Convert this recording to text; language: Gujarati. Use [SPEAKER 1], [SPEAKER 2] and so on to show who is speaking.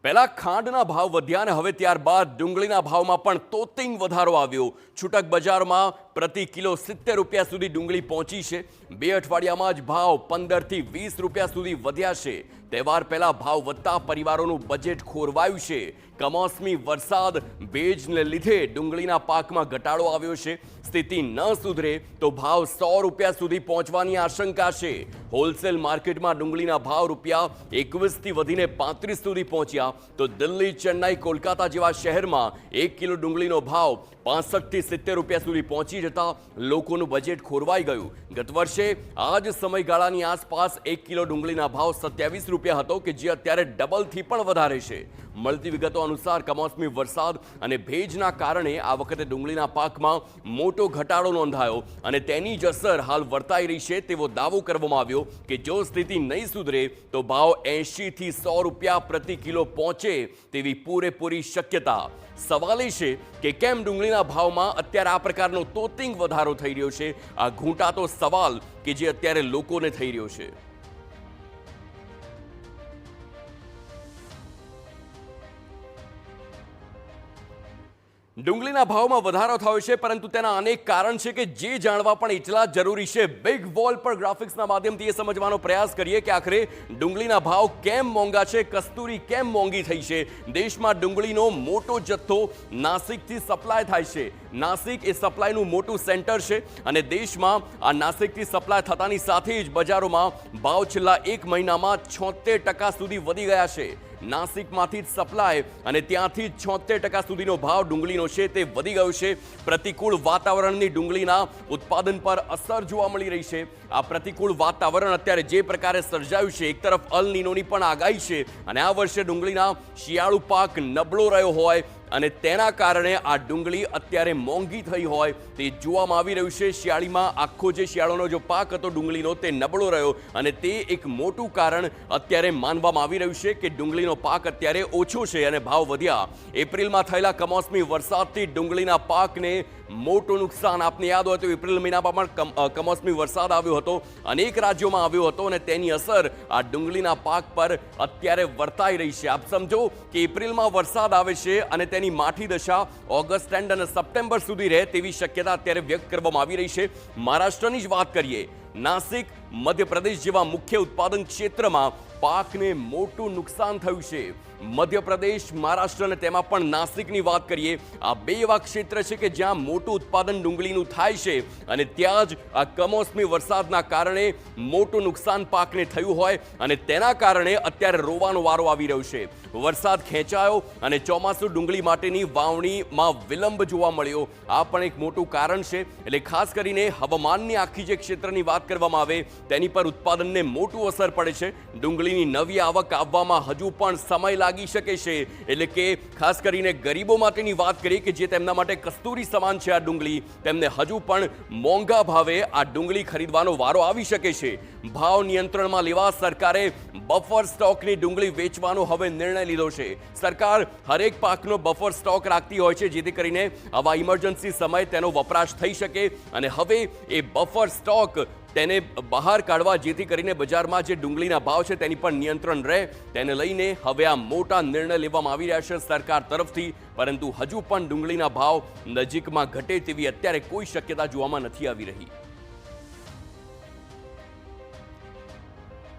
[SPEAKER 1] પહેલા ખાંડના ભાવ વધ્યા અને હવે ત્યારબાદ ડુંગળીના ભાવમાં પણ તોતિંગ વધારો આવ્યો। છૂટક બજારમાં પ્રતિ કિલો 70 રૂપિયા સુધી ડુંગળી પહોંચી છે। 2 અઠવાડિયામાં જ ભાવ 15 થી 20 રૂપિયા સુધી વધ્યા છે। તહેવાર પહેલા ભાવ વધતા પરિવારોનું બજેટ ખોરવાયું છે। કમોસમી વરસાદ ભેજને લીધે ડુંગળીના પાકમાં ઘટાડો આવ્યો છે। સ્થિતિ ન સુધરે તો ભાવ 100 રૂપિયા સુધી પહોંચવાની આશંકા છે। હોલસેલ માર્કેટમાં ડુંગળીના ભાવ રૂપિયા 21 થી વધીને 35 સુધી પહોંચ્યા તો દિલ્હી, ચેન્નાઈ, કોલકાતા જેવા શહેરમાં 1 કિલો ડુંગળીનો ભાવ 65 થી 70 રૂપિયા સુધી પહોંચી જતા લોકોનું બજેટ ખોરવાઈ ગયું। ગત વર્ષે આ જ સમયગાળાની આસપાસ 1 કિલો ડુંગળીના ભાવ 27 રૂપિયા હતો કે જે અત્યારે ડબલથી પણ વધારે છે। મળતી વિગતો અનુસાર કમોસમી વરસાદ અને ભેજના કારણે આ વખતે ડુંગળીના પાકમાં મોટો ઘટાડો નોંધાયો અને તેની જ અસર હાલ વર્તાઈ રહી છે તેવો દાવો કરવામાં આવ્યો કે જો સ્થિતિ નહીં સુધરે તો ભાવ 80 થી 100 રૂપિયા પ્રતિ કિલો પહોંચે તેવી પૂરેપૂરી શક્યતા। સવાલ એ છે કે કેમ ડુંગળીના ભાવમાં અત્યારે આ પ્રકારનો તોતિંગ વધારો થઈ રહ્યો છે? આ ઘૂંટાતો સવાલ કે જે અત્યારે લોકોને થઈ રહ્યો છે। ડુંગળીના ભાવમાં વધારો થયો છે પરંતુ તેના અનેક કારણ છે કે જે જાણવા પણ એટલા જ જરૂરી છે। બિગ વોલ પર ગ્રાફિક્સના માધ્યમથી એ સમજવાનો પ્રયાસ કરીએ કે આખરે ડુંગળીના ભાવ કેમ મોંઘા છે, કસ્તુરી કેમ મોંઘી થઈ છે। દેશમાં ડુંગળીનો મોટો જથ્થો નાસિકથી સપ્લાય થાય છે। નાસિક એ સપ્લાયનું મોટું સેન્ટર છે અને દેશમાં આ નાસિકથી સપ્લાય થતાની સાથે જ બજારોમાં ભાવ છેલ્લા 1 મહિનામાં 76% સુધી વધી ગયા છે। નાસિકમાંથી જ સપ્લાય અને ત્યાંથી જ 76% સુધીનો ભાવ ડુંગળીનો છે તે વધી ગયો છે। પ્રતિકૂળ વાતાવરણની ડુંગળીના ઉત્પાદન પર અસર જોવા મળી રહી છે। આ પ્રતિકૂળ વાતાવરણ અત્યારે જે પ્રકારે સર્જાયું છે, એક તરફ અલ નીનોની પણ આગાહી છે અને આ વર્ષે ડુંગળીના શિયાળુ પાક નબળો રહ્યો હોય અને તેના કારણે આ ડુંગળી અત્યારે મોંઘી થઈ હોય તે જોવામાં આવી રહ્યું છે। શિયાળીમાં આખો જે શિયાળોનો જો પાક હતો ડુંગળીનો તે નબળો રહ્યો અને તે એક મોટું કારણ અત્યારે માનવામાં આવી રહ્યું છે કે ડુંગળીનો પાક અત્યારે ઓછો છે અને ભાવ વધ્યા। એપ્રિલમાં થયેલા કમોસમી વરસાદથી ડુંગળીના પાકને મોટું નુકસાન। આપને યાદ હોય તો એપ્રિલ મહિનામાં પણ કમોસમી વરસાદ આવ્યો હતો, અનેક રાજ્યોમાં આવ્યો હતો અને તેની અસર આ ડુંગળીના પાક પર અત્યારે વર્તાઈ રહી છે। આપ સમજો કે એપ્રિલમાં વરસાદ આવે છે અને તેની માઠી દશા ઓગસ્ટ એન્ડ અને સપ્ટેમ્બર સુધી રહે તેવી શક્યતા અત્યારે વ્યક્ત કરવામાં આવી રહી છે। મહારાષ્ટ્રની જ વાત કરીએ, નાસિક, મધ્યપ્રદેશ જેવા મુખ્ય ઉત્પાદન ક્ષેત્રમાં પાકને મોટું નુકસાન થયું છે। મધ્યપ્રદેશ, મહારાષ્ટ્ર અને તેમાં પણ નાસિકની વાત કરીએ, આ બે એવા ક્ષેત્ર છે કે જ્યાં મોટું ઉત્પાદન ડુંગળીનું થાય છે અને ત્યાં જ આ કમોસમી વરસાદના કારણે મોટું નુકસાન પાકને થયું હોય અને તેના કારણે અત્યારે રોવાનો વારો આવી રહ્યો છે। વરસાદ ખેંચાયો અને ચોમાસુ ડુંગળી માટેની વાવણીમાં વિલંબ જોવા મળ્યો, આ પણ એક મોટું કારણ છે। એટલે ખાસ કરીને હવામાનની આખી જે ક્ષેત્રની વાત કરવામાં આવે તેની પર ઉત્પાદનને મોટું અસર પડે છે। ડુંગળીની નવી આવક આવવામાં હજુ પણ સમય લાગી શકે છે। એટલે કે ખાસ કરીને ગરીબો માટેની વાત કરીએ કે જે તેમના માટે કસ્તુરી સમાન છે આ ડુંગળી, તેમને હજુ પણ મોંઘા ભાવે આ ડુંગળી ખરીદવાનો વારો આવી શકે છે। ભાવ નિયંત્રણમાં લેવા સરકારે બફર સ્ટોકની ડુંગળી વેચવાનો હવે નિર્ણય લીધો છે। સરકાર હરેક પાકનો બફર સ્ટોક રાખતી હોય છે જેથી કરીને આવા ઇમરજન્સી સમયે તેનો વપરાશ થઈ શકે અને હવે એ બફર સ્ટોક તેને બહાર કાઢવા જેથી કરીને બજારમાં જે ડુંગળીના ભાવ છે તેની પર નિયંત્રણ રહે, તેને લઈને હવે આ મોટા નિર્ણય લેવામાં આવી રહ્યા છે સરકાર તરફથી। પરંતુ હજુ પણ ડુંગળીના ભાવ નજીકમાં ઘટે તેવી અત્યારે કોઈ શક્યતા જોવામાં નથી આવી રહી।